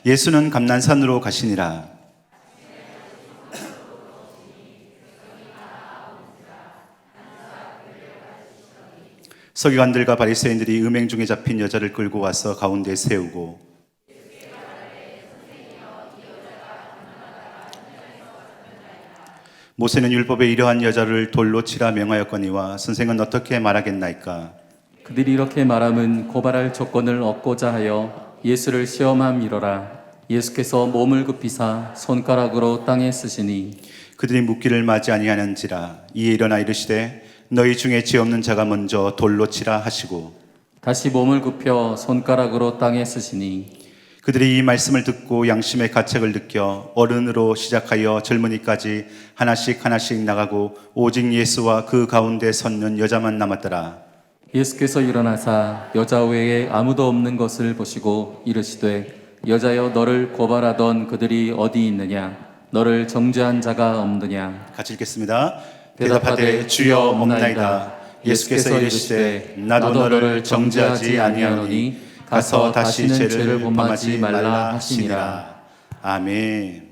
예수는 감난산으로 가시니라. 서기관들과 바리새인들이 음행 중에 잡힌 여자를 끌고 와서 가운데 세우고 모세는 율법에 이러한 여자를 돌로 치라 명하였거니와 선생은 어떻게 말하겠나이까? 그들이 이렇게 말함은 고발할 조건을 얻고자 하여 예수를 시험함이로라. 예수께서 몸을 굽히사 손가락으로 땅에 쓰시니 그들이 묻기를 마지 아니하는지라. 이에 일어나 이르시되 너희 중에 죄 없는 자가 먼저 돌로 치라 하시고 다시 몸을 굽혀 손가락으로 땅에 쓰시니 그들이 이 말씀을 듣고 양심의 가책을 느껴 어른으로 시작하여 젊은이까지 하나씩 하나씩 나가고 오직 예수와 그 가운데 섰는 여자만 남았더라. 예수께서 일어나사 여자 외에 아무도 없는 것을 보시고 이르시되 여자여, 너를 고발하던 그들이 어디 있느냐? 너를 정죄한 자가 없느냐? 같이 읽겠습니다. 대답하되 주여 없나이다. 예수께서 이르시되 나도 너를 정죄하지 아니하노니 가서 다시 죄를 범하지 말라 하시니라. 아멘.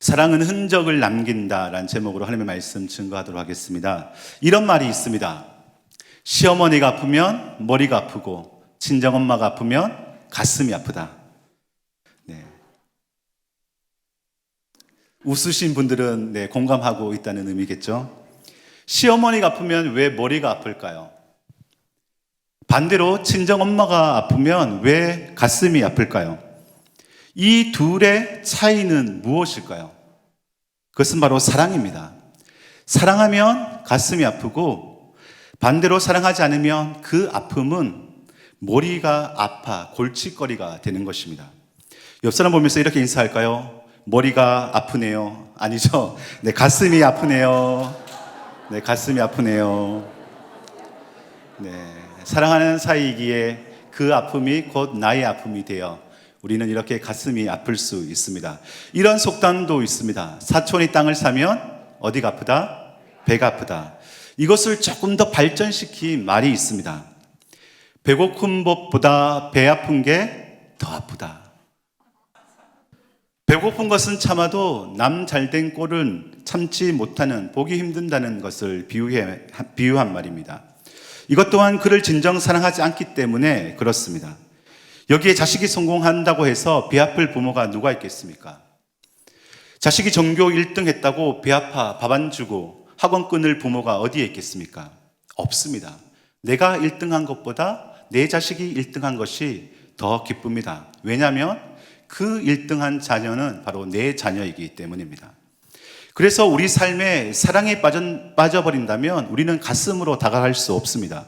사랑은 흔적을 남긴다라는 제목으로 하나님의 말씀 증거하도록 하겠습니다. 이런 말이 있습니다. 시어머니가 아프면 머리가 아프고 친정엄마가 아프면 가슴이 아프다. 네. 웃으신 분들은 공감하고 있다는 의미겠죠. 시어머니가 아프면 왜 머리가 아플까요? 반대로 친정엄마가 아프면 왜 가슴이 아플까요? 이 둘의 차이는 무엇일까요? 그것은 바로 사랑입니다. 사랑하면 가슴이 아프고 반대로 사랑하지 않으면 그 아픔은 머리가 아파 골칫거리가 되는 것입니다. 옆 사람 보면서 이렇게 인사할까요? 머리가 아프네요. 아니죠. 네, 가슴이 아프네요. 네, 가슴이 아프네요. 네, 사랑하는 사이이기에 그 아픔이 곧 나의 아픔이 되어 우리는 이렇게 가슴이 아플 수 있습니다. 이런 속담도 있습니다. 사촌이 땅을 사면 어디가 아프다? 배가 아프다. 이것을 조금 더 발전시킨 말이 있습니다. 배고픈 법보다 배 아픈 게 더 아프다. 배고픈 것은 참아도 남 잘된 꼴은 참지 못하는, 보기 힘든다는 것을 비유한 말입니다. 이것 또한 그를 진정 사랑하지 않기 때문에 그렇습니다. 여기에 자식이 성공한다고 해서 배 아플 부모가 누가 있겠습니까? 자식이 전교 1등 했다고 배 아파 밥 안 주고 학원 끊을 부모가 어디에 있겠습니까? 없습니다. 내가 1등한 것보다 내 자식이 1등한 것이 더 기쁩니다. 왜냐하면 그 1등한 자녀는 바로 내 자녀이기 때문입니다. 그래서 우리 삶에 사랑에 빠져버린다면 우리는 가슴으로 다가갈 수 없습니다.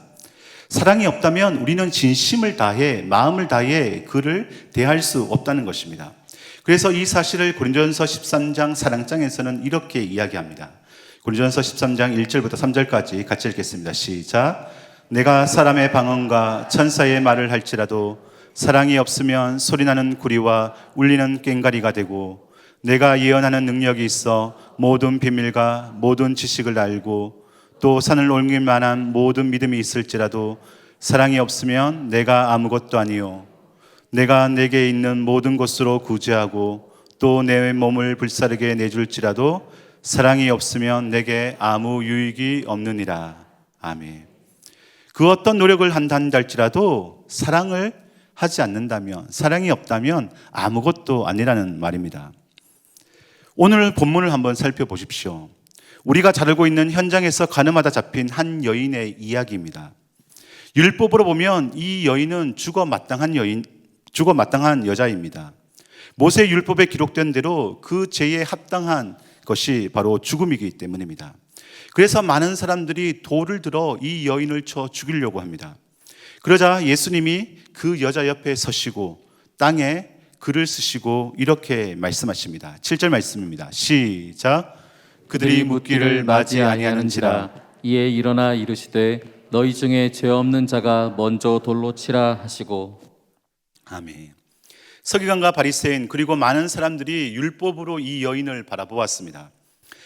사랑이 없다면 우리는 진심을 다해, 마음을 다해 그를 대할 수 없다는 것입니다. 그래서 이 사실을 고린도전서 13장 사랑장에서는 이렇게 이야기합니다. 고린도전서 13장 1절부터 3절까지 같이 읽겠습니다. 시작. 내가 사람의 방언과 천사의 말을 할지라도 사랑이 없으면 소리나는 구리와 울리는 꽹과리가 되고 내가 예언하는 능력이 있어 모든 비밀과 모든 지식을 알고 또 산을 옮길 만한 모든 믿음이 있을지라도 사랑이 없으면 내가 아무것도 아니요 내가 내게 있는 모든 것으로 구제하고 또 내 몸을 불사르게 내줄지라도 사랑이 없으면 내게 아무 유익이 없느니라. 아멘. 그 어떤 노력을 한다 할지라도 사랑을 하지 않는다면, 사랑이 없다면 아무것도 아니라는 말입니다. 오늘 본문을 한번 살펴보십시오. 우리가 잘 알고 있는 현장에서 가늠하다 잡힌 한 여인의 이야기입니다. 율법으로 보면 이 여인은 죽어 마땅한 여자입니다. 모세 율법에 기록된 대로 그 죄에 합당한 것이 바로 죽음이기 때문입니다. 그래서 많은 사람들이 돌을 들어 이 여인을 쳐 죽이려고 합니다. 그러자 예수님이 그 여자 옆에 서시고 땅에 글을 쓰시고 이렇게 말씀하십니다. 7절 말씀입니다. 시작. 그들이 묻기를 맞이 아니하는지라. 이에 일어나 이르시되 너희 중에 죄 없는 자가 먼저 돌로 치라 하시고. 아멘. 서기관과 바리새인 그리고 많은 사람들이 율법으로 이 여인을 바라보았습니다.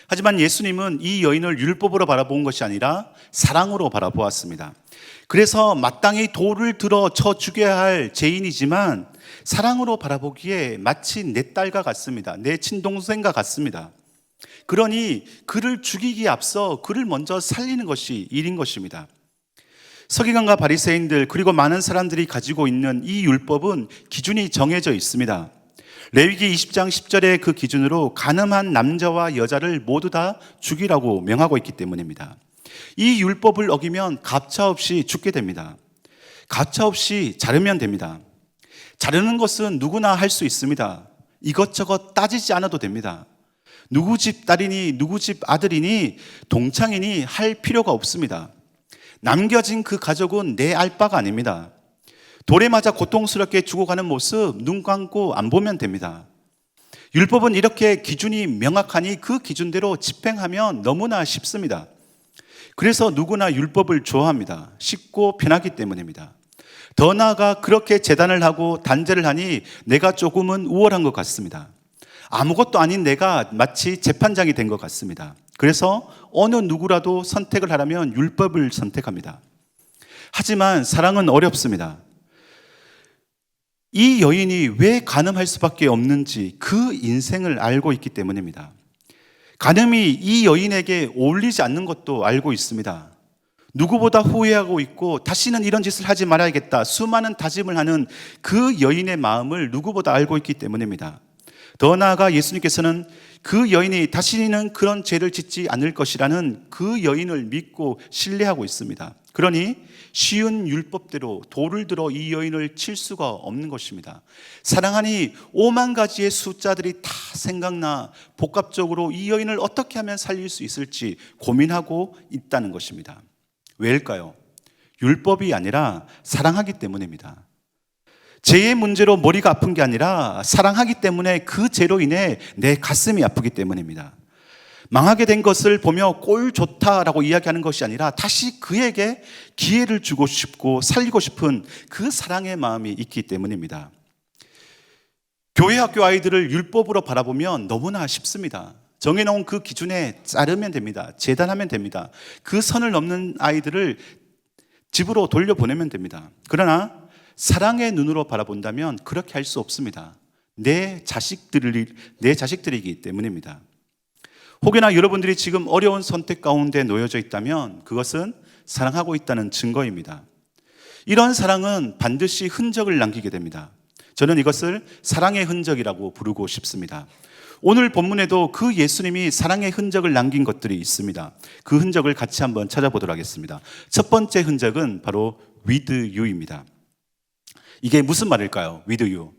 하지만 예수님은 이 여인을 율법으로 바라본 것이 아니라 사랑으로 바라보았습니다. 그래서 마땅히 돌을 들어 쳐 죽여야 할 죄인이지만 사랑으로 바라보기에 마치 내 딸과 같습니다. 내 친동생과 같습니다. 그러니 그를 죽이기에 앞서 그를 먼저 살리는 것이 일인 것입니다. 서기관과 바리새인들 그리고 많은 사람들이 가지고 있는 이 율법은 기준이 정해져 있습니다. 레위기 20장 10절의 그 기준으로 가늠한 남자와 여자를 모두 다 죽이라고 명하고 있기 때문입니다. 이 율법을 어기면 가차없이 죽게 됩니다. 가차없이 자르면 됩니다. 자르는 것은 누구나 할 수 있습니다. 이것저것 따지지 않아도 됩니다. 누구 집 딸이니 누구 집 아들이니 동창이니 할 필요가 없습니다. 남겨진 그 가족은 내 알 바가 아닙니다. 돌에 맞아 고통스럽게 죽어가는 모습 눈 감고 안 보면 됩니다. 율법은 이렇게 기준이 명확하니 그 기준대로 집행하면 너무나 쉽습니다. 그래서 누구나 율법을 좋아합니다. 쉽고 편하기 때문입니다. 더 나아가 그렇게 제단을 하고 단죄를 하니 내가 조금은 우월한 것 같습니다. 아무것도 아닌 내가 마치 재판장이 된 것 같습니다. 그래서 어느 누구라도 선택을 하라면 율법을 선택합니다. 하지만 사랑은 어렵습니다. 이 여인이 왜 간음할 수밖에 없는지 그 인생을 알고 있기 때문입니다. 간음이 이 여인에게 어울리지 않는 것도 알고 있습니다. 누구보다 후회하고 있고 다시는 이런 짓을 하지 말아야겠다 수많은 다짐을 하는 그 여인의 마음을 누구보다 알고 있기 때문입니다. 더 나아가 예수님께서는 그 여인이 다시는 그런 죄를 짓지 않을 것이라는 그 여인을 믿고 신뢰하고 있습니다. 그러니 쉬운 율법대로 돌을 들어 이 여인을 칠 수가 없는 것입니다. 사랑하니 5만 가지의 숫자들이 다 생각나 복합적으로 이 여인을 어떻게 하면 살릴 수 있을지 고민하고 있다는 것입니다. 왜일까요? 율법이 아니라 사랑하기 때문입니다. 죄의 문제로 머리가 아픈 게 아니라 사랑하기 때문에 그 죄로 인해 내 가슴이 아프기 때문입니다. 망하게 된 것을 보며 꼴 좋다라고 이야기하는 것이 아니라 다시 그에게 기회를 주고 싶고 살리고 싶은 그 사랑의 마음이 있기 때문입니다. 교회 학교 아이들을 율법으로 바라보면 너무나 쉽습니다. 정해놓은 그 기준에 자르면 됩니다. 재단하면 됩니다. 그 선을 넘는 아이들을 집으로 돌려보내면 됩니다. 그러나 사랑의 눈으로 바라본다면 그렇게 할 수 없습니다. 내 자식들이기 때문입니다. 혹여나 여러분들이 지금 어려운 선택 가운데 놓여져 있다면 그것은 사랑하고 있다는 증거입니다. 이런 사랑은 반드시 흔적을 남기게 됩니다. 저는 이것을 사랑의 흔적이라고 부르고 싶습니다. 오늘 본문에도 그 예수님이 사랑의 흔적을 남긴 것들이 있습니다. 그 흔적을 같이 한번 찾아보도록 하겠습니다. 첫 번째 흔적은 바로 with you입니다. 이게 무슨 말일까요? with you.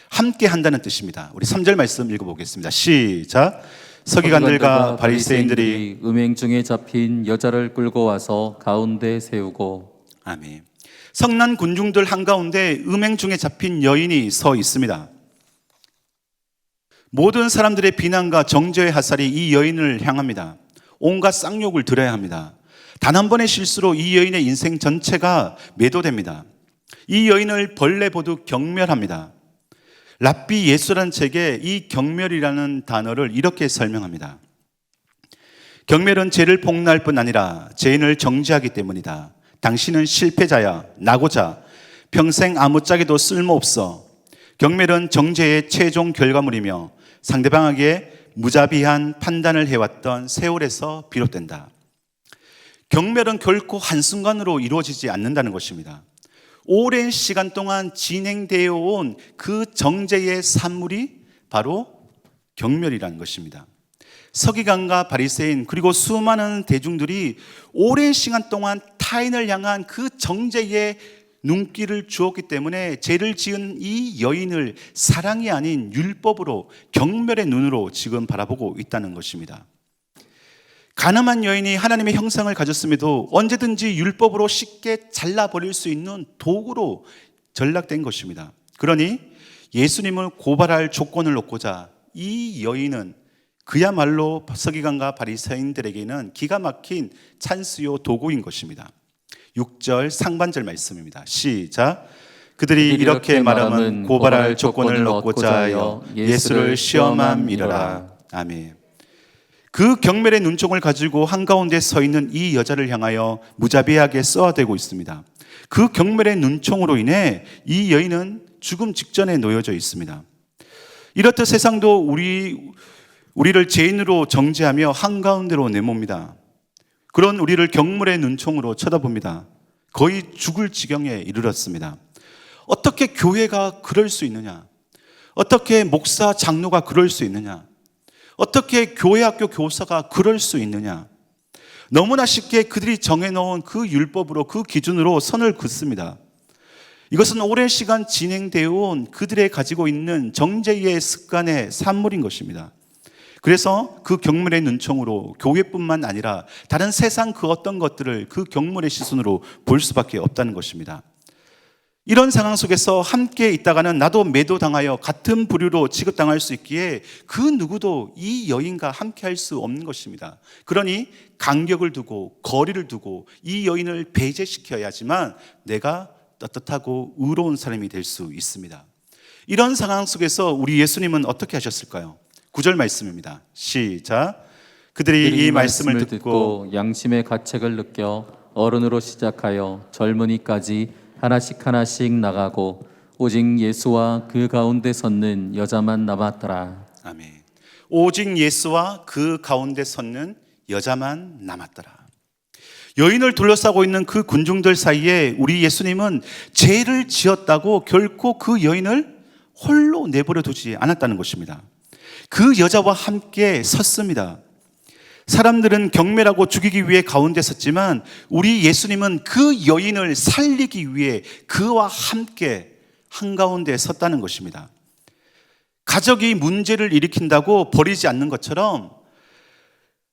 함께 한다는 뜻입니다. 우리 3절 말씀 읽어보겠습니다. 시작. 서기관들과 바리새인들이 음행 중에 잡힌 여자를 끌고 와서 가운데 세우고. 아멘. 성난 군중들 한가운데 음행 중에 잡힌 여인이 서 있습니다. 모든 사람들의 비난과 정죄의 화살이 이 여인을 향합니다. 온갖 쌍욕을 들어야 합니다. 단 한 번의 실수로 이 여인의 인생 전체가 매도됩니다. 이 여인을 벌레 보듯 경멸합니다. 랍비 예수라는 책에 이 경멸이라는 단어를 이렇게 설명합니다. 경멸은 죄를 폭로할 뿐 아니라 죄인을 정죄하기 때문이다. 당신은 실패자야, 낙오자, 평생 아무짝에도 쓸모없어. 경멸은 정죄의 최종 결과물이며 상대방에게 무자비한 판단을 해왔던 세월에서 비롯된다. 경멸은 결코 한순간으로 이루어지지 않는다는 것입니다. 오랜 시간 동안 진행되어 온 그 정죄의 산물이 바로 경멸이라는 것입니다. 서기관과 바리새인 그리고 수많은 대중들이 오랜 시간 동안 타인을 향한 그 정죄의 눈길을 주었기 때문에 죄를 지은 이 여인을 사랑이 아닌 율법으로 경멸의 눈으로 지금 바라보고 있다는 것입니다. 가늠한 여인이 하나님의 형상을 가졌음에도 언제든지 율법으로 쉽게 잘라버릴 수 있는 도구로 전락된 것입니다. 그러니 예수님을 고발할 조건을 놓고자 이 여인은 그야말로 서기관과 바리새인들에게는 기가 막힌 찬스요 도구인 것입니다. 6절 상반절 말씀입니다. 시작. 그들이 이렇게 말하면 고발할 조건을 얻고자 하여 예수를 시험함이러라. 아멘. 그 경멸의 눈총을 가지고 한가운데 서 있는 이 여자를 향하여 무자비하게 쏘아대고 있습니다. 그 경멸의 눈총으로 인해 이 여인은 죽음 직전에 놓여져 있습니다. 이렇듯 세상도 우리를 죄인으로 정죄하며 한가운데로 내몹니다. 그런 우리를 경멸의 눈총으로 쳐다봅니다. 거의 죽을 지경에 이르렀습니다. 어떻게 교회가 그럴 수 있느냐? 어떻게 목사, 장로가 그럴 수 있느냐? 어떻게 교회 학교 교사가 그럴 수 있느냐? 너무나 쉽게 그들이 정해놓은 그 율법으로, 그 기준으로 선을 긋습니다. 이것은 오랜 시간 진행되어 온 그들의 가지고 있는 정죄의 습관의 산물인 것입니다. 그래서 그 경멸의 눈총으로 교회뿐만 아니라 다른 세상 그 어떤 것들을 그 경멸의 시선으로 볼 수밖에 없다는 것입니다. 이런 상황 속에서 함께 있다가는 나도 매도당하여 같은 부류로 취급당할 수 있기에 그 누구도 이 여인과 함께 할 수 없는 것입니다. 그러니 간격을 두고 거리를 두고 이 여인을 배제시켜야지만 내가 떳떳하고 의로운 사람이 될 수 있습니다. 이런 상황 속에서 우리 예수님은 어떻게 하셨을까요? 9절 말씀입니다. 시작. 그들이 이 말씀을 듣고 양심의 가책을 느껴 어른으로 시작하여 젊은이까지 하나씩 하나씩 나가고 오직 예수와 그 가운데 섰는 여자만 남았더라. 아멘. 오직 예수와 그 가운데 섰는 여자만 남았더라. 여인을 둘러싸고 있는 그 군중들 사이에 우리 예수님은 죄를 지었다고 결코 그 여인을 홀로 내버려 두지 않았다는 것입니다. 그 여자와 함께 섰습니다. 사람들은 경멸하고 죽이기 위해 가운데 섰지만 우리 예수님은 그 여인을 살리기 위해 그와 함께 한가운데 섰다는 것입니다. 가족이 문제를 일으킨다고 버리지 않는 것처럼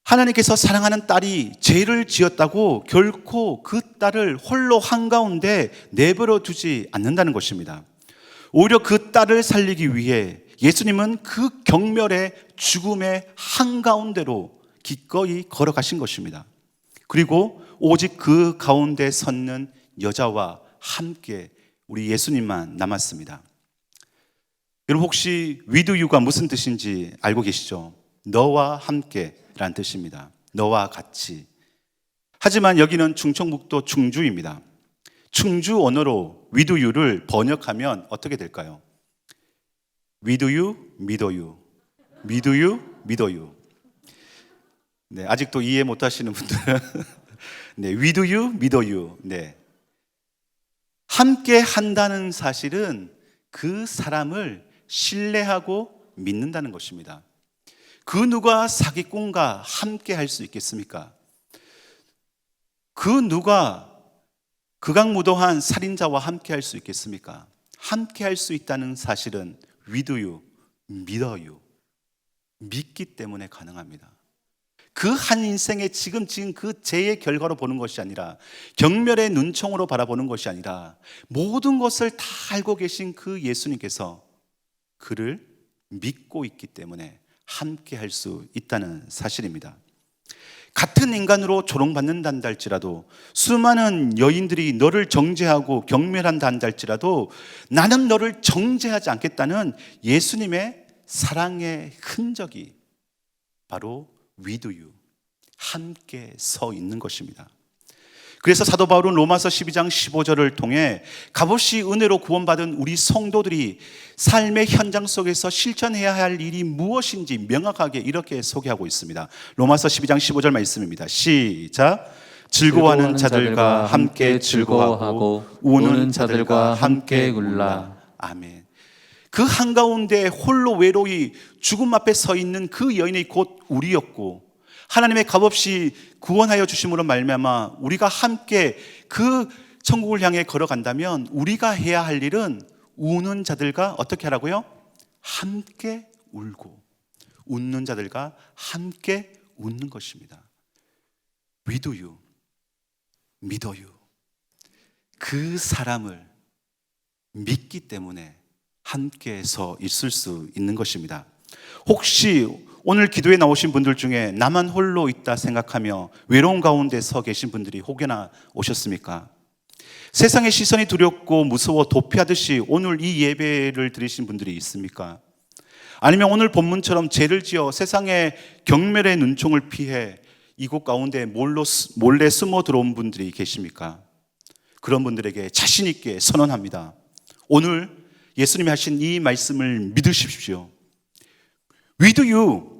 하나님께서 사랑하는 딸이 죄를 지었다고 결코 그 딸을 홀로 한가운데 내버려 두지 않는다는 것입니다. 오히려 그 딸을 살리기 위해 예수님은 그 경멸의 죽음의 한가운데로 기꺼이 걸어가신 것입니다. 그리고 오직 그 가운데 섰는 여자와 함께 우리 예수님만 남았습니다. 여러분 혹시 with you가 무슨 뜻인지 알고 계시죠? 너와 함께 라는 뜻입니다. 너와 같이. 하지만 여기는 충청북도 충주입니다. 충주 언어로 with you를 번역하면 어떻게 될까요? with you, 믿어 you. with you, 믿어 you. 네, 아직도 이해 못 하시는 분들은 네, with you, 믿어 you. 네. 함께 한다는 사실은 그 사람을 신뢰하고 믿는다는 것입니다. 그 누가 사기꾼과 함께 할 수 있겠습니까? 그 누가 극악무도한 살인자와 함께 할 수 있겠습니까? 함께 할 수 있다는 사실은 with you, 믿어 you. 믿기 때문에 가능합니다. 그 한 인생의 지금 그 죄의 결과로 보는 것이 아니라 경멸의 눈총으로 바라보는 것이 아니라 모든 것을 다 알고 계신 그 예수님께서 그를 믿고 있기 때문에 함께 할 수 있다는 사실입니다. 같은 인간으로 조롱받는다 할지라도 수많은 여인들이 너를 정죄하고 경멸한다 할지라도 나는 너를 정죄하지 않겠다는 예수님의 사랑의 흔적이 바로 with you, 함께 서 있는 것입니다. 그래서 사도 바울은 로마서 12장 15절을 통해 값없이 은혜로 구원받은 우리 성도들이 삶의 현장 속에서 실천해야 할 일이 무엇인지 명확하게 이렇게 소개하고 있습니다. 로마서 12장 15절 말씀입니다. 시작. 즐거워하는 자들과 함께 즐거워하고 우는 자들과 함께 울라. 아멘. 그 한가운데 홀로 외로이 죽음 앞에 서 있는 그 여인이 곧 우리였고 하나님의 값없이 구원하여 주심으로 말미암아 우리가 함께 그 천국을 향해 걸어간다면 우리가 해야 할 일은 우는 자들과 어떻게 하라고요? 함께 울고 웃는 자들과 함께 웃는 것입니다. with you, 믿어 you. 그 사람을 믿기 때문에 함께서 있을 수 있는 것입니다. 혹시 오늘 기도에 나오신 분들 중에 나만 홀로 있다 생각하며 외로운 가운데 서 계신 분들이 혹여나 오셨습니까? 세상의 시선이 두렵고 무서워 도피하듯이 오늘 이 예배를 드리신 분들이 있습니까? 아니면 오늘 본문처럼 죄를 지어 세상의 경멸의 눈총을 피해 이곳 가운데 몰래 숨어 들어온 분들이 계십니까? 그런 분들에게 자신 있게 선언합니다. 오늘 예수님이 하신 이 말씀을 믿으십시오. With you.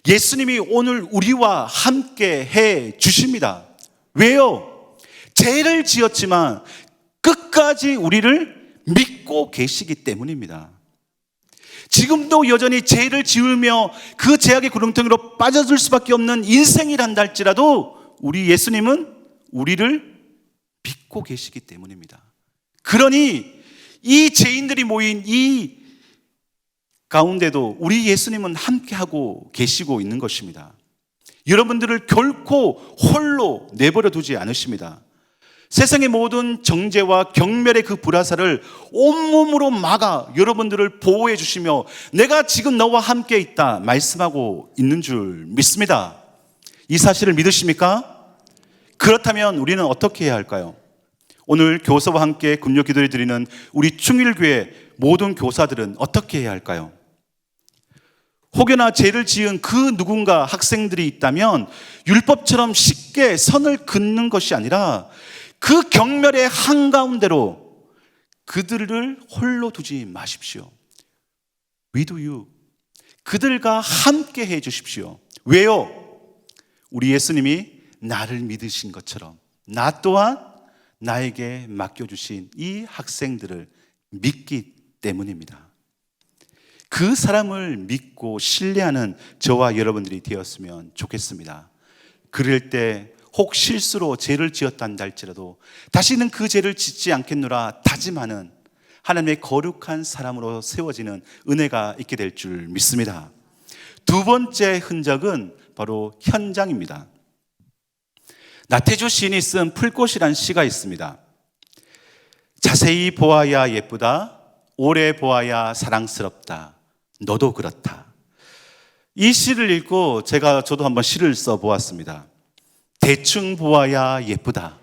예수님이 오늘 우리와 함께 해 주십니다. 왜요? 죄를 지었지만 끝까지 우리를 믿고 계시기 때문입니다. 지금도 여전히 죄를 지으며 그 죄악의 구렁텅이로 빠져들 수밖에 없는 인생이란다 할지라도 우리 예수님은 우리를 믿고 계시기 때문입니다. 그러니 이 죄인들이 모인 이 가운데도 우리 예수님은 함께하고 계시고 있는 것입니다. 여러분들을 결코 홀로 내버려 두지 않으십니다. 세상의 모든 정죄와 경멸의 그 불화살을 온몸으로 막아 여러분들을 보호해 주시며 내가 지금 너와 함께 있다 말씀하고 있는 줄 믿습니다. 이 사실을 믿으십니까? 그렇다면 우리는 어떻게 해야 할까요? 오늘 교사와 함께 금요 기도를 드리는 우리 충일교회 모든 교사들은 어떻게 해야 할까요? 혹여나 죄를 지은 그 누군가 학생들이 있다면 율법처럼 쉽게 선을 긋는 것이 아니라 그 경멸의 한가운데로 그들을 홀로 두지 마십시오. With you. 그들과 함께 해 주십시오. 왜요? 우리 예수님이 나를 믿으신 것처럼 나 또한 나에게 맡겨주신 이 학생들을 믿기 때문입니다. 그 사람을 믿고 신뢰하는 저와 여러분들이 되었으면 좋겠습니다. 그럴 때 혹 실수로 죄를 지었단다 할지라도 다시는 그 죄를 짓지 않겠노라 다짐하는 하나님의 거룩한 사람으로 세워지는 은혜가 있게 될 줄 믿습니다. 두 번째 흔적은 바로 현장입니다. 나태주 시인이 쓴 풀꽃이란 시가 있습니다. 자세히 보아야 예쁘다, 오래 보아야 사랑스럽다, 너도 그렇다. 이 시를 읽고 저도 한번 시를 써보았습니다. 대충 보아야 예쁘다,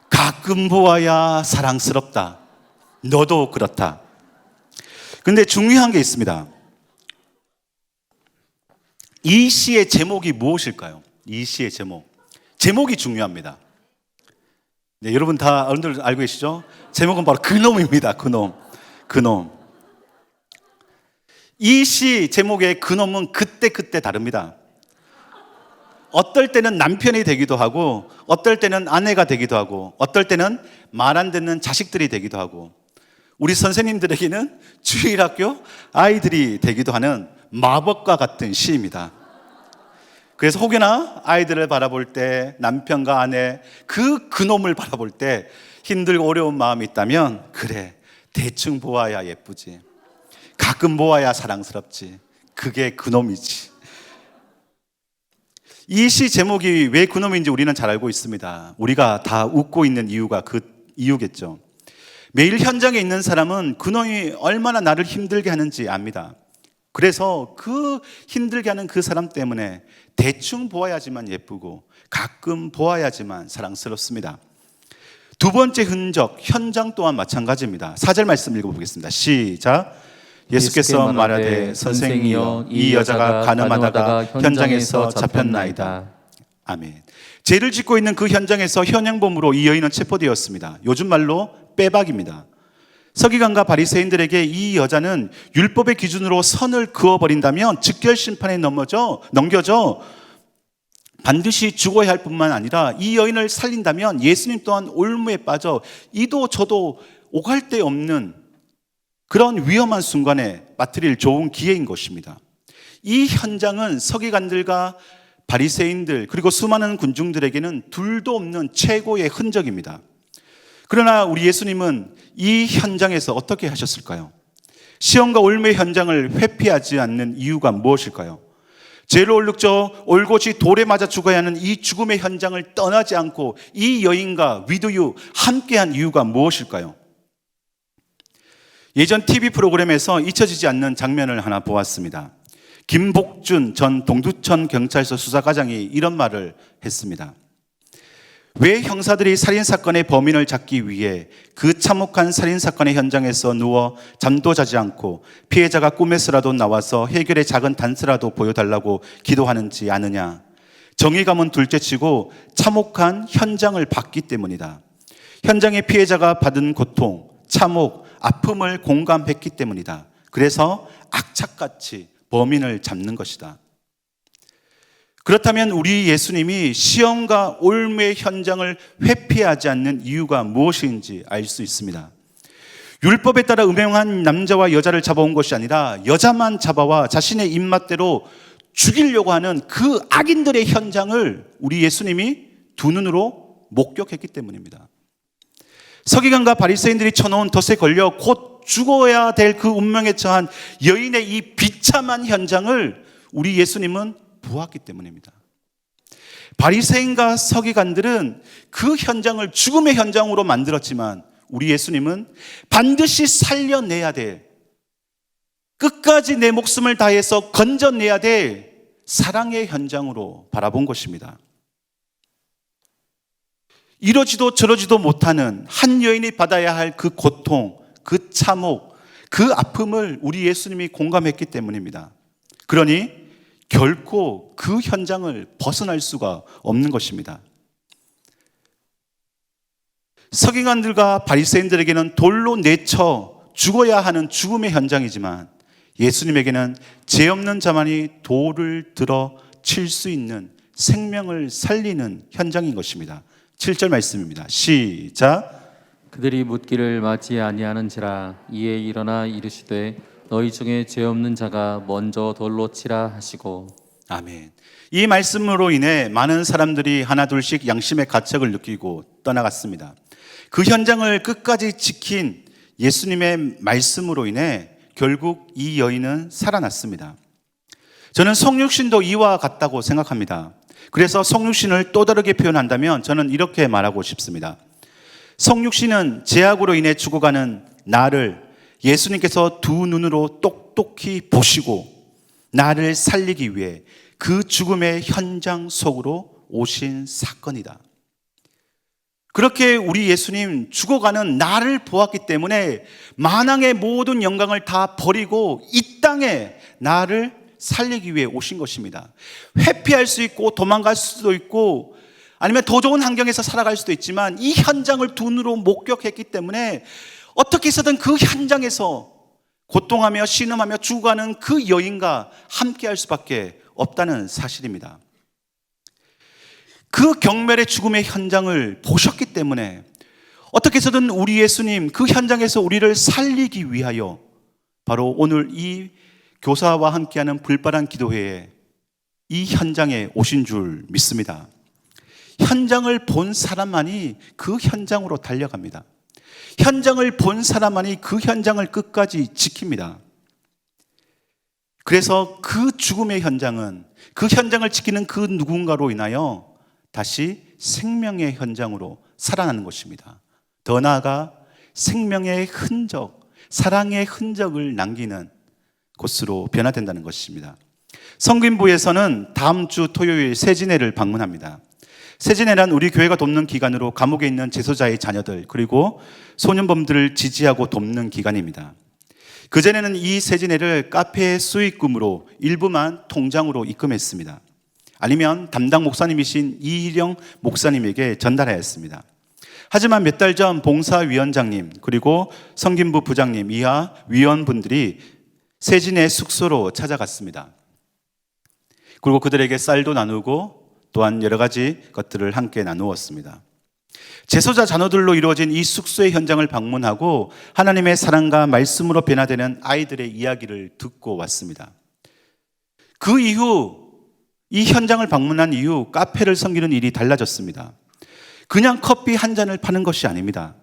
가끔 보아야 사랑스럽다, 너도 그렇다. 근데 중요한 게 있습니다. 이 시의 제목이 무엇일까요? 이 시의 제목이 중요합니다. 네, 여러분 다 어른들 알고 계시죠? 제목은 바로 그놈입니다. 그놈. 이 시 제목의 그놈은 그때 다릅니다. 어떨 때는 남편이 되기도 하고, 어떨 때는 아내가 되기도 하고, 어떨 때는 말 안 듣는 자식들이 되기도 하고, 우리 선생님들에게는 주일학교 아이들이 되기도 하는 마법과 같은 시입니다. 그래서 혹여나 아이들을 바라볼 때, 남편과 아내 그놈을 바라볼 때 힘들고 어려운 마음이 있다면, 그래, 대충 보아야 예쁘지, 가끔 보아야 사랑스럽지, 그게 그놈이지. 이 시 제목이 왜 그놈인지 우리는 잘 알고 있습니다. 우리가 다 웃고 있는 이유가 그 이유겠죠. 매일 현장에 있는 사람은 그놈이 얼마나 나를 힘들게 하는지 압니다. 그래서 그 힘들게 하는 그 사람 때문에 대충 보아야지만 예쁘고 가끔 보아야지만 사랑스럽습니다. 두 번째 흔적, 현장 또한 마찬가지입니다. 4절 말씀 읽어보겠습니다. 시작. 예수께서 말하되 선생이여 이 여자가 간음하다가 현장에서 잡혔나이다. 아멘. 죄를 짓고 있는 그 현장에서 현행범으로 이 여인은 체포되었습니다. 요즘 말로 빼박입니다. 서기관과 바리새인들에게 이 여자는 율법의 기준으로 선을 그어버린다면 즉결 심판에 넘겨져 반드시 죽어야 할 뿐만 아니라 이 여인을 살린다면 예수님 또한 올무에 빠져 이도 저도 오갈 데 없는 그런 위험한 순간에 빠뜨릴 좋은 기회인 것입니다. 이 현장은 서기관들과 바리새인들 그리고 수많은 군중들에게는 둘도 없는 최고의 흔적입니다. 그러나 우리 예수님은 이 현장에서 어떻게 하셨을까요? 시험과 올무의 현장을 회피하지 않는 이유가 무엇일까요? 죄로 올룩져 올곧이 돌에 맞아 죽어야 하는 이 죽음의 현장을 떠나지 않고 이 여인과 위도유 함께한 이유가 무엇일까요? 예전 TV 프로그램에서 잊혀지지 않는 장면을 하나 보았습니다. 김복준 전 동두천 경찰서 수사과장이 이런 말을 했습니다. 왜 형사들이 살인사건의 범인을 잡기 위해 그 참혹한 살인사건의 현장에서 누워 잠도 자지 않고 피해자가 꿈에서라도 나와서 해결의 작은 단서라도 보여달라고 기도하는지 아느냐? 정의감은 둘째치고 참혹한 현장을 봤기 때문이다. 현장의 피해자가 받은 고통, 참혹, 아픔을 공감했기 때문이다. 그래서 악착같이 범인을 잡는 것이다. 그렇다면 우리 예수님이 시험과 올무의 현장을 회피하지 않는 이유가 무엇인지 알 수 있습니다. 율법에 따라 음행한 남자와 여자를 잡아온 것이 아니라 여자만 잡아와 자신의 입맛대로 죽이려고 하는 그 악인들의 현장을 우리 예수님이 두 눈으로 목격했기 때문입니다. 서기관과 바리새인들이 쳐놓은 덫에 걸려 곧 죽어야 될 그 운명에 처한 여인의 이 비참한 현장을 우리 예수님은 보았기 때문입니다. 바리새인과 서기관들은 그 현장을 죽음의 현장으로 만들었지만 우리 예수님은 반드시 살려내야 될, 끝까지 내 목숨을 다해서 건져내야 될 사랑의 현장으로 바라본 것입니다. 이러지도 저러지도 못하는 한 여인이 받아야 할 그 고통, 그 참혹, 그 아픔을 우리 예수님이 공감했기 때문입니다. 그러니 결코 그 현장을 벗어날 수가 없는 것입니다. 서기관들과 바리새인들에게는 돌로 내쳐 죽어야 하는 죽음의 현장이지만 예수님에게는 죄 없는 자만이 돌을 들어 칠 수 있는 생명을 살리는 현장인 것입니다. 7절 말씀입니다. 시작. 그들이 묻기를 맞지 아니하는지라 이에 일어나 이르시되 너희 중에 죄 없는 자가 먼저 돌로 치라 하시고. 아멘. 이 말씀으로 인해 많은 사람들이 하나둘씩 양심의 가책을 느끼고 떠나갔습니다. 그 현장을 끝까지 지킨 예수님의 말씀으로 인해 결국 이 여인은 살아났습니다. 저는 성육신도 이와 같다고 생각합니다. 그래서 성육신을 또 다르게 표현한다면 저는 이렇게 말하고 싶습니다. 성육신은 죄악으로 인해 죽어가는 나를 예수님께서 두 눈으로 똑똑히 보시고 나를 살리기 위해 그 죽음의 현장 속으로 오신 사건이다. 그렇게 우리 예수님 죽어가는 나를 보았기 때문에 만왕의 모든 영광을 다 버리고 이 땅에 나를 살리기 위해 오신 것입니다. 회피할 수 있고 도망갈 수도 있고 아니면 더 좋은 환경에서 살아갈 수도 있지만 이 현장을 두 눈으로 목격했기 때문에 어떻게 해서든 그 현장에서 고통하며 신음하며 죽어가는 그 여인과 함께할 수밖에 없다는 사실입니다. 그 경멸의 죽음의 현장을 보셨기 때문에 어떻게 해서든 우리 예수님 그 현장에서 우리를 살리기 위하여 바로 오늘 이 교사와 함께하는 불바란 기도회에 이 현장에 오신 줄 믿습니다. 현장을 본 사람만이 그 현장으로 달려갑니다. 현장을 본 사람만이 그 현장을 끝까지 지킵니다. 그래서 그 죽음의 현장은 그 현장을 지키는 그 누군가로 인하여 다시 생명의 현장으로 살아나는 것입니다. 더 나아가 생명의 흔적, 사랑의 흔적을 남기는 곳으로 변화된다는 것입니다. 성균부에서는 다음 주 토요일 세진회를 방문합니다. 세진회란 우리 교회가 돕는 기관으로 감옥에 있는 재소자의 자녀들 그리고 소년범들을 지지하고 돕는 기관입니다. 그전에는 이 세진회를 카페 수익금으로 일부만 통장으로 입금했습니다. 아니면 담당 목사님이신 이희령 목사님에게 전달하였습니다. 하지만 몇 달 전 봉사위원장님 그리고 성김부 부장님 이하 위원분들이 세진회 숙소로 찾아갔습니다. 그리고 그들에게 쌀도 나누고 또한 여러 가지 것들을 함께 나누었습니다. 재소자 자녀들로 이루어진 이 숙소의 현장을 방문하고 하나님의 사랑과 말씀으로 변화되는 아이들의 이야기를 듣고 왔습니다. 그 이후 이 현장을 방문한 이후 카페를 섬기는 일이 달라졌습니다. 그냥 커피 한 잔을 파는 것이 아닙니다.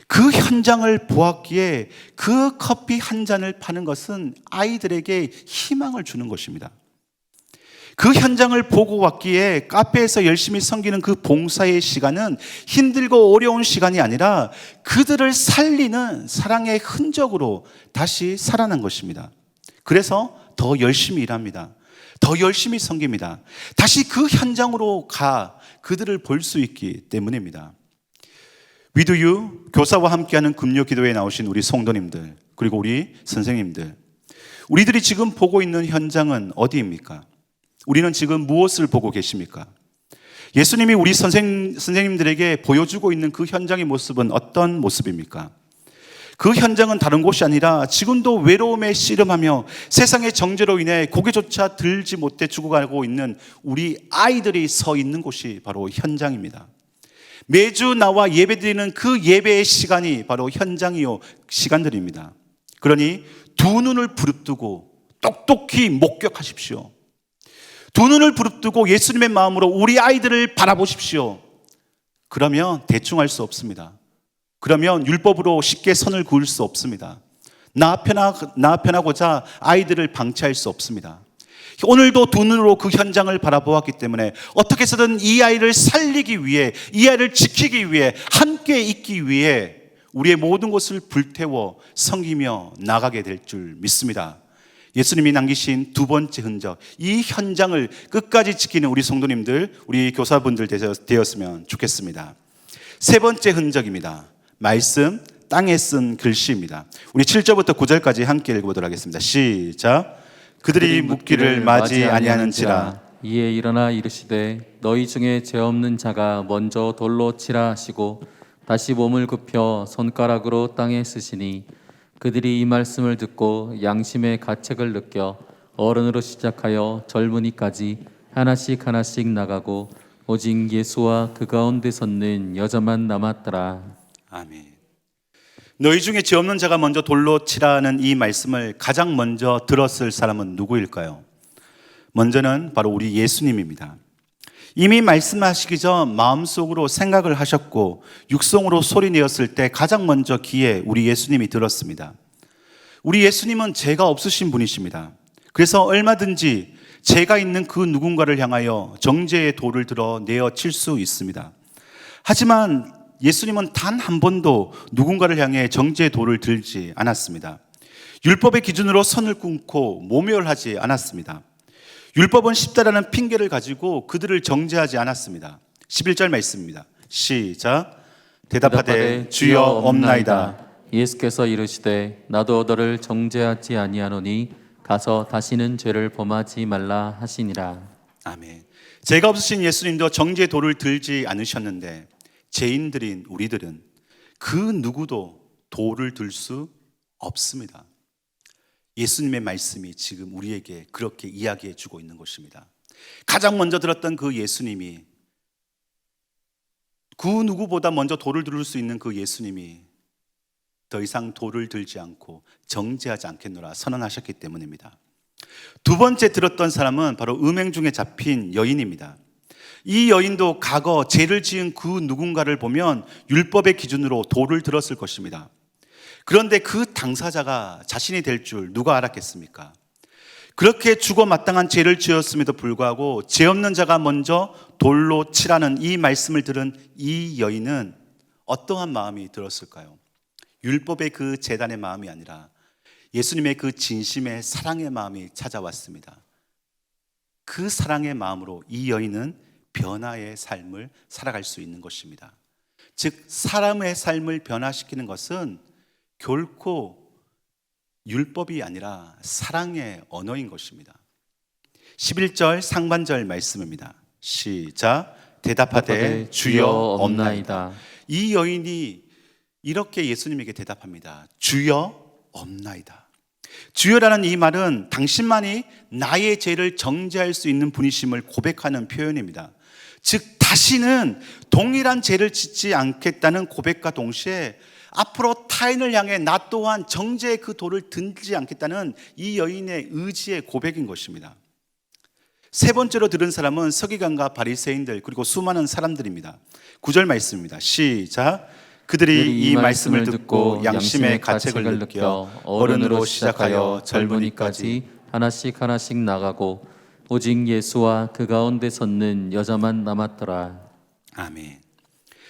그 현장을 보았기에 그 커피 한 잔을 파는 것은 아이들에게 희망을 주는 것입니다. 그 현장을 보고 왔기에 카페에서 열심히 섬기는 그 봉사의 시간은 힘들고 어려운 시간이 아니라 그들을 살리는 사랑의 흔적으로 다시 살아난 것입니다. 그래서 더 열심히 일합니다. 더 열심히 섬깁니다. 다시 그 현장으로 가 그들을 볼 수 있기 때문입니다. 위두유 교사와 함께하는 금요 기도에 나오신 우리 성도님들, 그리고 우리 선생님들, 우리들이 지금 보고 있는 현장은 어디입니까? 우리는 지금 무엇을 보고 계십니까? 예수님이 우리 선생님들에게 보여주고 있는 그 현장의 모습은 어떤 모습입니까? 그 현장은 다른 곳이 아니라 지금도 외로움에 씨름하며 세상의 정죄로 인해 고개조차 들지 못해 죽어가고 있는 우리 아이들이 서 있는 곳이 바로 현장입니다. 매주 나와 예배드리는 그 예배의 시간이 바로 현장이요 시간들입니다. 그러니 두 눈을 부릅뜨고 똑똑히 목격하십시오. 두 눈을 부릅뜨고 예수님의 마음으로 우리 아이들을 바라보십시오. 그러면 대충 할 수 없습니다. 그러면 율법으로 쉽게 선을 그을 수 없습니다. 나 편하고자 아이들을 방치할 수 없습니다. 오늘도 두 눈으로 그 현장을 바라보았기 때문에 어떻게 해서든 이 아이를 살리기 위해, 이 아이를 지키기 위해, 함께 있기 위해 우리의 모든 것을 불태워 섬기며 나가게 될 줄 믿습니다. 예수님이 남기신 두 번째 흔적, 이 현장을 끝까지 지키는 우리 성도님들, 우리 교사분들 되었으면 좋겠습니다. 세 번째 흔적입니다. 말씀, 땅에 쓴 글씨입니다. 우리 7절부터 9절까지 함께 읽어보도록 하겠습니다. 시작. 그들이 묻기를 마지 아니하는지라. 이에 일어나 이르시되 너희 중에 죄 없는 자가 먼저 돌로 치라 하시고 다시 몸을 굽혀 손가락으로 땅에 쓰시니 그들이 이 말씀을 듣고 양심의 가책을 느껴 어른으로 시작하여 젊은이까지 하나씩 하나씩 나가고 오직 예수와 그 가운데 섰는 여자만 남았더라. 아멘. 너희 중에 죄 없는 자가 먼저 돌로 치라는 이 말씀을 가장 먼저 들었을 사람은 누구일까요? 먼저는 바로 우리 예수님입니다. 이미 말씀하시기 전 마음속으로 생각을 하셨고 육성으로 소리내었을 때 가장 먼저 귀에 우리 예수님이 들었습니다. 우리 예수님은 죄가 없으신 분이십니다. 그래서 얼마든지 죄가 있는 그 누군가를 향하여 정죄의 돌을 들어 내어 칠 수 있습니다. 하지만 예수님은 단 한 번도 누군가를 향해 정죄의 돌을 들지 않았습니다. 율법의 기준으로 선을 끊고 모멸하지 않았습니다. 율법은 쉽다라는 핑계를 가지고 그들을 정죄하지 않았습니다. 11절 말씀입니다. 시작. 대답하되 주여 없나이다. 예수께서 이르시되 나도 너를 정죄하지 아니하노니 가서 다시는 죄를 범하지 말라 하시니라. 아멘. 죄가 없으신 예수님도 정죄의 돌을 들지 않으셨는데 죄인들인 우리들은 그 누구도 돌을 들 수 없습니다. 예수님의 말씀이 지금 우리에게 그렇게 이야기해 주고 있는 것입니다. 가장 먼저 들었던 그 예수님이, 그 누구보다 먼저 돌을 들을 수 있는 그 예수님이 더 이상 돌을 들지 않고 정죄하지 않겠노라 선언하셨기 때문입니다. 두 번째 들었던 사람은 바로 음행 중에 잡힌 여인입니다. 이 여인도 과거 죄를 지은 그 누군가를 보면 율법의 기준으로 돌을 들었을 것입니다. 그런데 그 당사자가 자신이 될 줄 누가 알았겠습니까? 그렇게 죽어 마땅한 죄를 지었음에도 불구하고 죄 없는 자가 먼저 돌로 치라는 이 말씀을 들은 이 여인은 어떠한 마음이 들었을까요? 율법의 그 제단의 마음이 아니라 예수님의 그 진심의 사랑의 마음이 찾아왔습니다. 그 사랑의 마음으로 이 여인은 변화의 삶을 살아갈 수 있는 것입니다. 즉 사람의 삶을 변화시키는 것은 결코 율법이 아니라 사랑의 언어인 것입니다. 11절 상반절 말씀입니다. 시작. 대답하되 주여 없나이다. 이 여인이 이렇게 예수님에게 대답합니다. 주여 없나이다. 주여라는 이 말은 당신만이 나의 죄를 정죄할 수 있는 분이심을 고백하는 표현입니다. 즉 다시는 동일한 죄를 짓지 않겠다는 고백과 동시에 앞으로 타인을 향해 나 또한 정죄의 그 돌을 들지 않겠다는 이 여인의 의지의 고백인 것입니다. 세 번째로 들은 사람은 서기관과 바리새인들 그리고 수많은 사람들입니다. 9절 말씀입니다. 시작. 그들이 이 말씀을 듣고 양심의 가책을 느껴 어른으로 시작하여 젊은이까지 하나씩 하나씩 나가고 오직 예수와 그 가운데 섰는 여자만 남았더라. 아멘.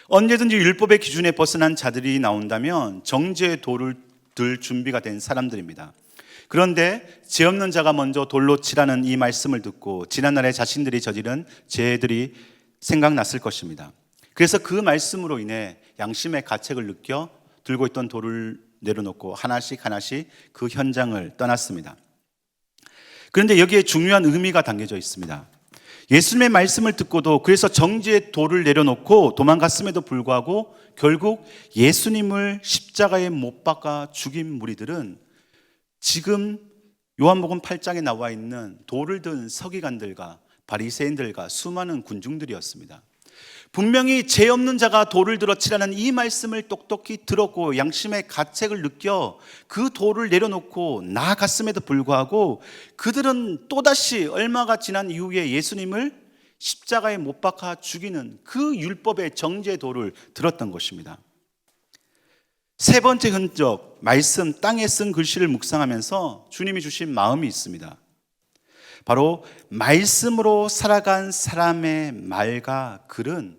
언제든지 율법의 기준에 벗어난 자들이 나온다면 정죄의 돌을 들 준비가 된 사람들입니다. 그런데 죄 없는 자가 먼저 돌로 치라는 이 말씀을 듣고 지난날에 자신들이 저지른 죄들이 생각났을 것입니다. 그래서 그 말씀으로 인해 양심의 가책을 느껴 들고 있던 돌을 내려놓고 하나씩 그 현장을 떠났습니다. 그런데 여기에 중요한 의미가 담겨져 있습니다. 예수님의 말씀을 듣고도 그래서 정지의 돌을 내려놓고 도망갔음에도 불구하고 결국 예수님을 십자가에 못 박아 죽인 무리들은 지금 요한복음 8장에 나와 있는 돌을 든 서기관들과 바리새인들과 수많은 군중들이었습니다. 분명히 죄 없는 자가 돌을 들어 치라는 이 말씀을 똑똑히 들었고 양심의 가책을 느껴 그 돌을 내려놓고 나아갔음에도 불구하고 그들은 또다시 얼마가 지난 이후에 예수님을 십자가에 못 박아 죽이는 그 율법의 정죄의 돌을 들었던 것입니다. 세 번째 흔적, 말씀 땅에 쓴 글씨를 묵상하면서 주님이 주신 마음이 있습니다. 바로 말씀으로 살아간 사람의 말과 글은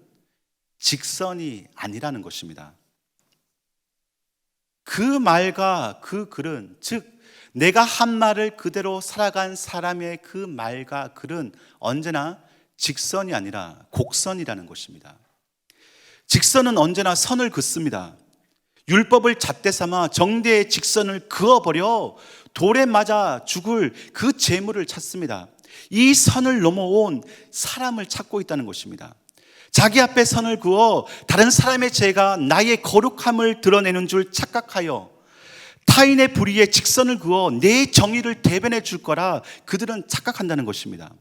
직선이 아니라는 것입니다. 그 말과 그 글은, 즉 내가 한 말을 그대로 살아간 사람의 그 말과 글은 언제나 직선이 아니라 곡선이라는 것입니다. 직선은 언제나 선을 긋습니다. 율법을 잣대 삼아 정대의 직선을 그어버려 돌에 맞아 죽을 그 재물을 찾습니다. 이 선을 넘어온 사람을 찾고 있다는 것입니다. 자기 앞에 선을 그어 다른 사람의 죄가 나의 거룩함을 드러내는 줄 착각하여 타인의 불의에 직선을 그어 내 정의를 대변해 줄 거라 그들은 착각한다는 것입니다.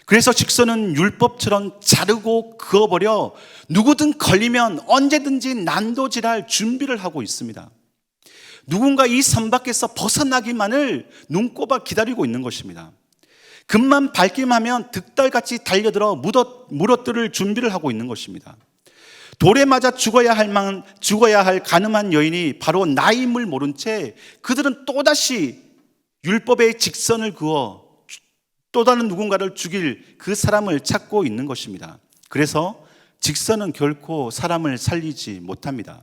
그래서 직선은 율법처럼 자르고 그어버려 누구든 걸리면 언제든지 난도질할 준비를 하고 있습니다. 누군가 이 선 밖에서 벗어나기만을 눈꼽아 기다리고 있는 것입니다. 금만 밟기만 하면 득달같이 달려들어 물어뜯을 준비를 하고 있는 것입니다. 돌에 맞아 죽어야 할 가늠한 여인이 바로 나임을 모른 채 그들은 또다시 율법의 직선을 그어 또 다른 누군가를 죽일 그 사람을 찾고 있는 것입니다. 그래서 직선은 결코 사람을 살리지 못합니다.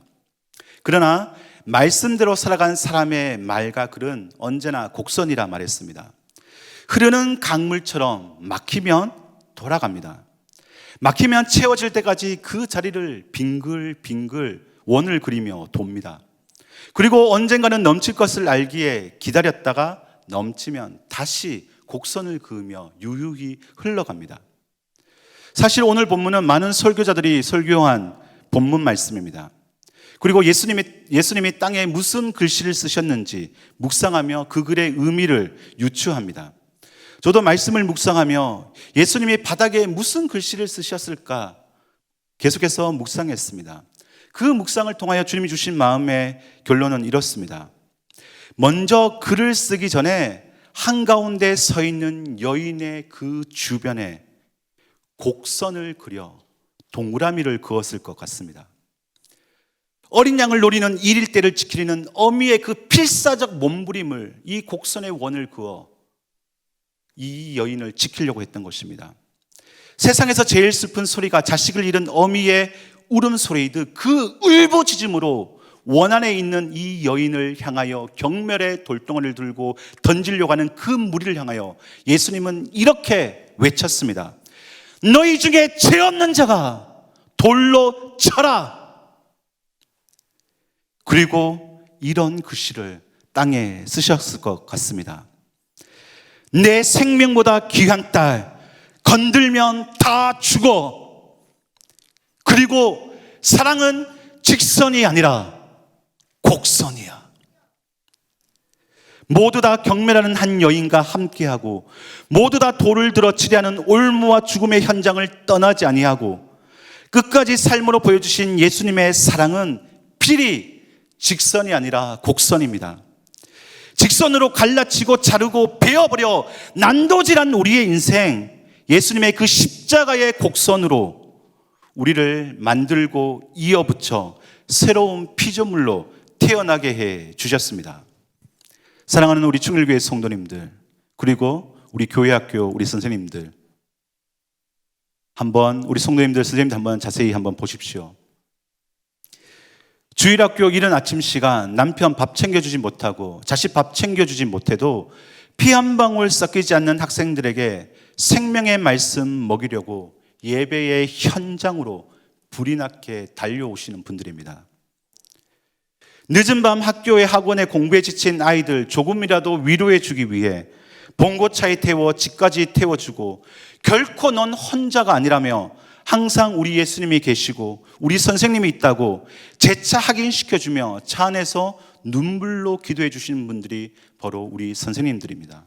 그러나 말씀대로 살아간 사람의 말과 글은 언제나 곡선이라 말했습니다. 흐르는 강물처럼 막히면 돌아갑니다. 막히면 채워질 때까지 그 자리를 빙글빙글 원을 그리며 돕니다. 그리고 언젠가는 넘칠 것을 알기에 기다렸다가 넘치면 다시 곡선을 그으며 유유히 흘러갑니다. 사실 오늘 본문은 많은 설교자들이 설교한 본문 말씀입니다. 그리고 예수님이 땅에 무슨 글씨를 쓰셨는지 묵상하며 그 글의 의미를 유추합니다. 저도 말씀을 묵상하며 예수님이 바닥에 무슨 글씨를 쓰셨을까 계속해서 묵상했습니다. 그 묵상을 통하여 주님이 주신 마음의 결론은 이렇습니다. 먼저 글을 쓰기 전에 한가운데 서 있는 여인의 그 주변에 곡선을 그려 동그라미를 그었을 것 같습니다. 어린 양을 노리는 일일 때를 지키는 어미의 그 필사적 몸부림을 이 곡선의 원을 그어 이 여인을 지키려고 했던 것입니다. 세상에서 제일 슬픈 소리가 자식을 잃은 어미의 울음소리이듯 그 울부짖음으로 원 안에 있는 이 여인을 향하여 경멸의 돌덩어리를 들고 던지려고 하는 그 무리를 향하여 예수님은 이렇게 외쳤습니다. 너희 중에 죄 없는 자가 돌로 쳐라. 그리고 이런 글씨를 땅에 쓰셨을 것 같습니다. 내 생명보다 귀한 딸 건들면 다 죽어. 그리고 사랑은 직선이 아니라 곡선이야. 모두 다 경멸하는 한 여인과 함께하고 모두 다 돌을 들어 치려는 올무와 죽음의 현장을 떠나지 아니하고 끝까지 삶으로 보여주신 예수님의 사랑은 필히 직선이 아니라 곡선입니다. 직선으로 갈라치고 자르고 베어버려 난도질한 우리의 인생, 예수님의 그 십자가의 곡선으로 우리를 만들고 이어붙여 새로운 피조물로 태어나게 해 주셨습니다. 사랑하는 우리 충일교회 성도님들, 그리고 우리 교회학교 우리 선생님들, 한번 우리 성도님들, 선생님들 한번 자세히 한번 보십시오. 주일학교 이른 아침 시간 남편 밥 챙겨주지 못하고 자식 밥 챙겨주지 못해도 피 한 방울 섞이지 않는 학생들에게 생명의 말씀 먹이려고 예배의 현장으로 불이 나게 달려오시는 분들입니다. 늦은 밤 학교에 학원에 공부에 지친 아이들 조금이라도 위로해 주기 위해 봉고차에 태워 집까지 태워주고 결코 넌 혼자가 아니라며 항상 우리 예수님이 계시고 우리 선생님이 있다고 재차 확인시켜주며 차 안에서 눈물로 기도해 주시는 분들이 바로 우리 선생님들입니다.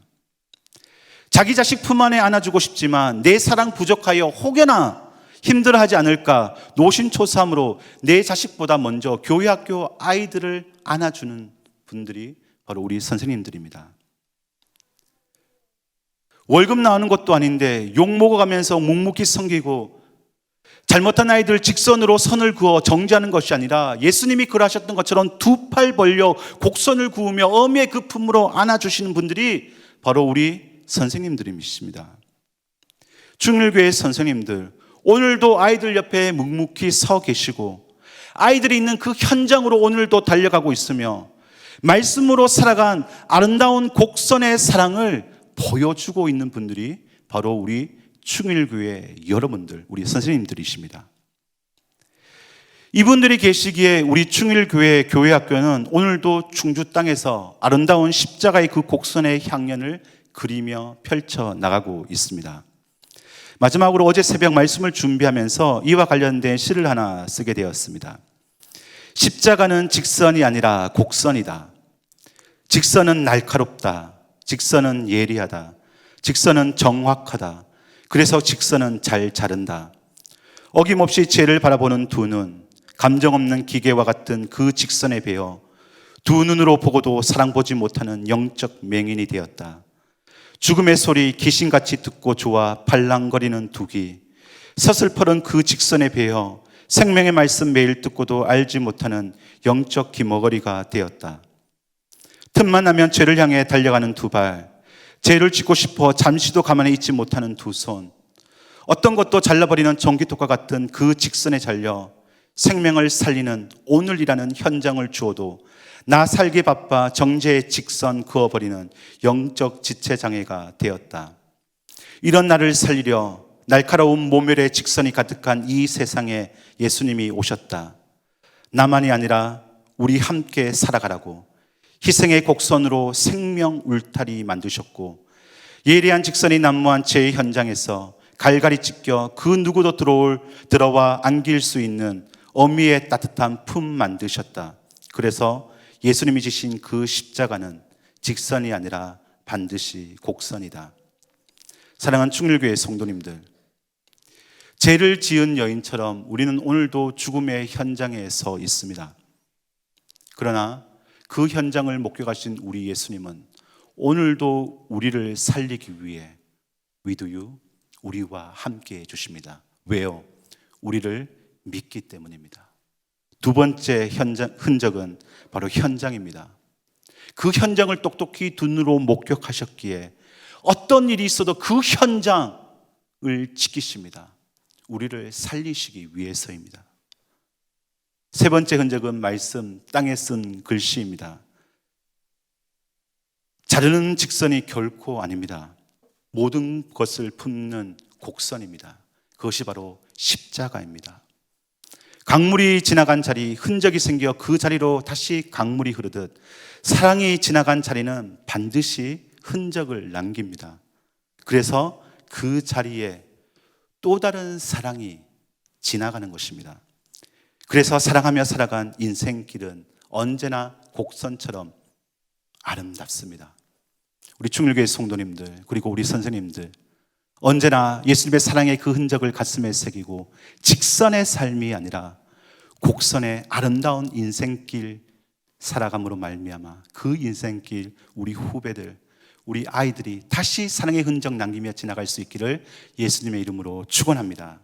자기 자식 품 안에 안아주고 싶지만 내 사랑 부족하여 혹여나 힘들어하지 않을까 노심초사함으로 내 자식보다 먼저 교회 학교 아이들을 안아주는 분들이 바로 우리 선생님들입니다. 월급 나오는 것도 아닌데 욕 먹어가면서 묵묵히 섬기고 잘못한 아이들 직선으로 선을 그어 정지하는 것이 아니라 예수님이 그러하셨던 것처럼 두 팔 벌려 곡선을 그으며 어미의 그 품으로 안아주시는 분들이 바로 우리 선생님들이십니다. 중일교회 선생님들, 오늘도 아이들 옆에 묵묵히 서 계시고 아이들이 있는 그 현장으로 오늘도 달려가고 있으며 말씀으로 살아간 아름다운 곡선의 사랑을 보여주고 있는 분들이 바로 우리 충일교회 여러분들, 우리 선생님들이십니다. 이분들이 계시기에 우리 충일교회 교회학교는 오늘도 충주 땅에서 아름다운 십자가의 그 곡선의 향연을 그리며 펼쳐 나가고 있습니다. 마지막으로 어제 새벽 말씀을 준비하면서 이와 관련된 시를 하나 쓰게 되었습니다. 십자가는 직선이 아니라 곡선이다. 직선은 날카롭다. 직선은 예리하다. 직선은 정확하다. 그래서 직선은 잘 자른다. 어김없이 죄를 바라보는 두 눈, 감정 없는 기계와 같은 그 직선에 베어 두 눈으로 보고도 사랑 보지 못하는 영적 맹인이 되었다. 죽음의 소리 귀신같이 듣고 좋아 발랑거리는 두 귀, 서슬퍼런 그 직선에 베어 생명의 말씀 매일 듣고도 알지 못하는 영적 귀머거리가 되었다. 틈만 나면 죄를 향해 달려가는 두 발, 죄를 짓고 싶어 잠시도 가만히 있지 못하는 두 손, 어떤 것도 잘라버리는 전기톱과 같은 그 직선에 잘려 생명을 살리는 오늘이라는 현장을 주어도 나 살기 바빠 정죄의 직선 그어버리는 영적 지체장애가 되었다. 이런 나를 살리려 날카로운 모멸의 직선이 가득한 이 세상에 예수님이 오셨다. 나만이 아니라 우리 함께 살아가라고 희생의 곡선으로 생명 울타리 만드셨고 예리한 직선이 난무한 죄의 현장에서 갈갈이 찢겨 그 누구도 들어와 안길 수 있는 어미의 따뜻한 품 만드셨다. 그래서 예수님이 지신 그 십자가는 직선이 아니라 반드시 곡선이다. 사랑하는 충일교회 성도님들, 죄를 지은 여인처럼 우리는 오늘도 죽음의 현장에 서 있습니다. 그러나 그 현장을 목격하신 우리 예수님은 오늘도 우리를 살리기 위해 위도유 우리와 함께 해주십니다. 왜요? 우리를 믿기 때문입니다. 두 번째 흔적은 바로 현장입니다. 그 현장을 똑똑히 눈으로 목격하셨기에 어떤 일이 있어도 그 현장을 지키십니다. 우리를 살리시기 위해서입니다. 세 번째 흔적은 말씀 땅에 쓴 글씨입니다. 자르는 직선이 결코 아닙니다. 모든 것을 품는 곡선입니다. 그것이 바로 십자가입니다. 강물이 지나간 자리, 흔적이 생겨 그 자리로 다시 강물이 흐르듯 사랑이 지나간 자리는 반드시 흔적을 남깁니다. 그래서 그 자리에 또 다른 사랑이 지나가는 것입니다. 그래서 사랑하며 살아간 인생길은 언제나 곡선처럼 아름답습니다. 우리 충일교회 성도님들, 그리고 우리 선생님들, 언제나 예수님의 사랑의 그 흔적을 가슴에 새기고 직선의 삶이 아니라 곡선의 아름다운 인생길 살아감으로 말미암아 그 인생길 우리 후배들, 우리 아이들이 다시 사랑의 흔적 남기며 지나갈 수 있기를 예수님의 이름으로 축원합니다.